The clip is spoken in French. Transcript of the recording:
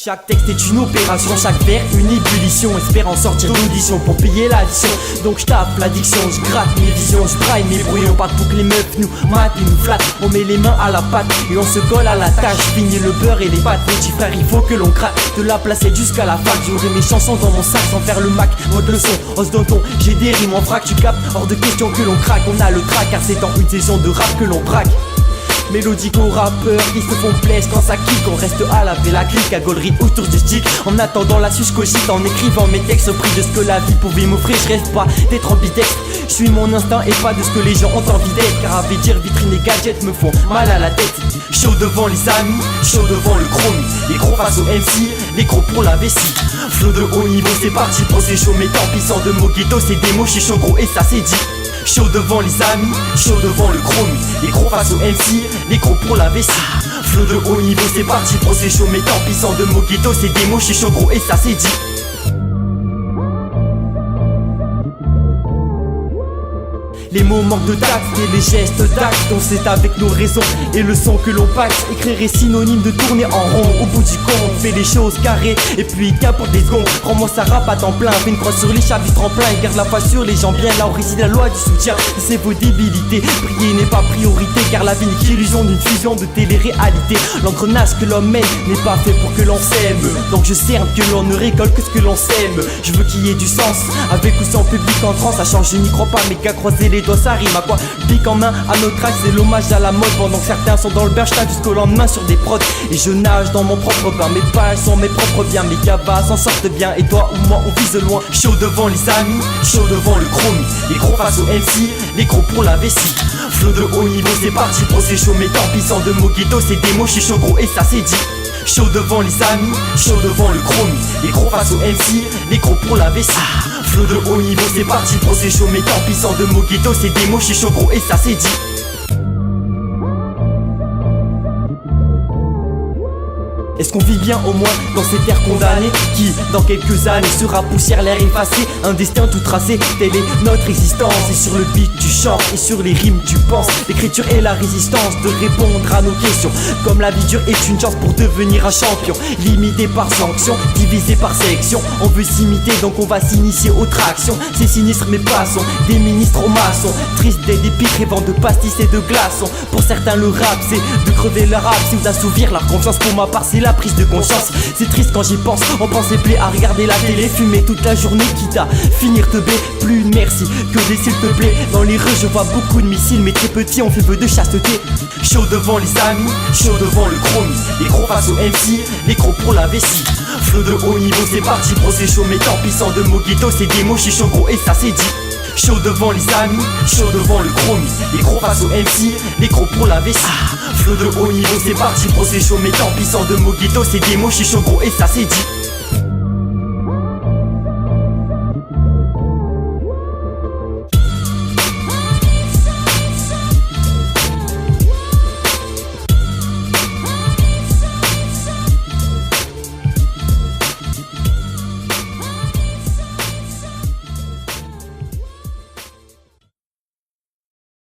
Chaque texte est une opération, chaque vers une ébullition. Espère en sortir d'audition pour payer l'addition. Donc je tape l'addiction, je gratte mes visions, je braille mes brouillons. Pas pour que les meufs nous matent et nous flattent. On met les mains à la pâte et on se colle à la tâche. Fini le beurre et les pâtes, petit frère il faut que l'on craque. De la placette jusqu'à la fac, j'aurai mes chansons dans mon sac sans faire le Mac. Mode le son, os dans ton, j'ai des rimes en frac. Tu captes, hors de question que l'on craque. On a le trac car c'est en une saison de rap que l'on braque. Mélodique aux rappeurs qui se font plaisir quand ça kick. On reste à laver la clique, à gaulerie autour du stick. En attendant la suce cogite, en écrivant mes textes au prix de ce que la vie pouvait m'offrir. Je rêve pas d'être ambidextre, je suis mon instinct et pas de ce que les gens ont envie d'être. Car à vrai dire, vitrine et gadgets me font mal à la tête. Chaud devant les amis, chaud devant le chromie. Les gros face au MC, les gros pour la vessie. Flow de haut niveau, c'est parti pour ces shows. Mais tant pis, sans de mots ghetto, c'est des mots, je suis chaud gros et ça c'est dit. Chaud devant les amis, chaud devant le chromie. Les gros face au MC, les gros pour la vessie. Flow de haut niveau, c'est parti pour ces shows. Mais tant pis, sans de mots ghetto, c'est des mots, je suis chaud gros et ça c'est dit. Les mots manquent de tact et les gestes d'acte. On c'est avec nos raisons et le son que l'on pacte. Écrire est synonyme de tourner en rond. Au bout du compte, on fait les choses carrées et puis qu'importe des secondes. Prends-moi ça rap à temps plein. Fais une croix sur les chats du tremplin et garde la foi sur les gens bien. Là où réside la loi du soutien, c'est vos débilités. Prier n'est pas priorité car la vie n'est qu'illusion d'une fusion de télé-réalité. L'engrenage que l'homme mène n'est pas fait pour que l'on s'aime. Donc je cerne que l'on ne récolte que ce que l'on sème. Je veux qu'il y ait du sens, avec ou sans public en transe. Ça change, je n'y crois pas mais qu'à croiser les doigts ça rime à quoi. Pique en main à notre track, c'est l'hommage à la mode. Pendant que certains sont dans le beurre, j'tape jusqu'au lendemain sur des prods. Et je nage dans mon propre bain, mes pages sont mes propres biens. Mes cabas s'en sortent bien et toi ou moi on vise loin. Chaud devant les amis, chaud devant le chromie. Les gros face au MC, les gros pour la vessie. Flow de haut niveau, c'est parti pour ces shows. Mais tant pis, sans de mots ghetto, c'est des mots, je suis chaud gros et ça c'est dit. Chaud devant les amis, chaud devant le chromie. Les gros face au MC, les gros pour la vessie. Flow de haut niveau, c'est parti pour ces shows. Mais tant pis, sans de mots ghetto, c'est des mots, je suis chaud gros et ça c'est dit. Est-ce qu'on vit bien au moins dans cette terre condamnée qui, dans quelques années, sera poussière, l'air effacé, un destin tout tracé, telle est notre existence. Et sur le beat tu chantes et sur les rimes tu penses. L'écriture est la résistance de répondre à nos questions. Comme la vie dure est une chance pour devenir un champion. Limité par sanction, divisé par sélection. On veut s'imiter donc on va s'initier aux tractions. C'est sinistre mais passons, des ministres aux maçons. Triste d'être épis, rêvant de pastis et de glaçons. Pour certains le rap c'est de crever leur rap, c'est d'assouvir leur confiance. Pour ma part c'est la prise de conscience. C'est triste quand j'y pense, on pense et plaît à regarder la télé, fumer toute la journée, quitte à finir te baie. Plus une merci que des s'il te plaît. Dans les rues je vois beaucoup de missiles, mais très petits on fait peu de chasteté. Chaud devant les amis, chaud devant le chromie. Les gros face au MC, les gros pour la vessie. Flow de haut niveau, c'est parti pour ces shows. Mais tant pis, sans de mots ghetto, c'est des mots, je suis chaud gros et ça c'est dit. Chaud devant les amis, chaud devant le chromie. Les gros face au MC, les gros pour la vessie. Flow de haut niveau, c'est parti pour ces shows. Mais tant pis, sans de mots ghetto, c'est des mots, je suis chaud gros et ça c'est dit.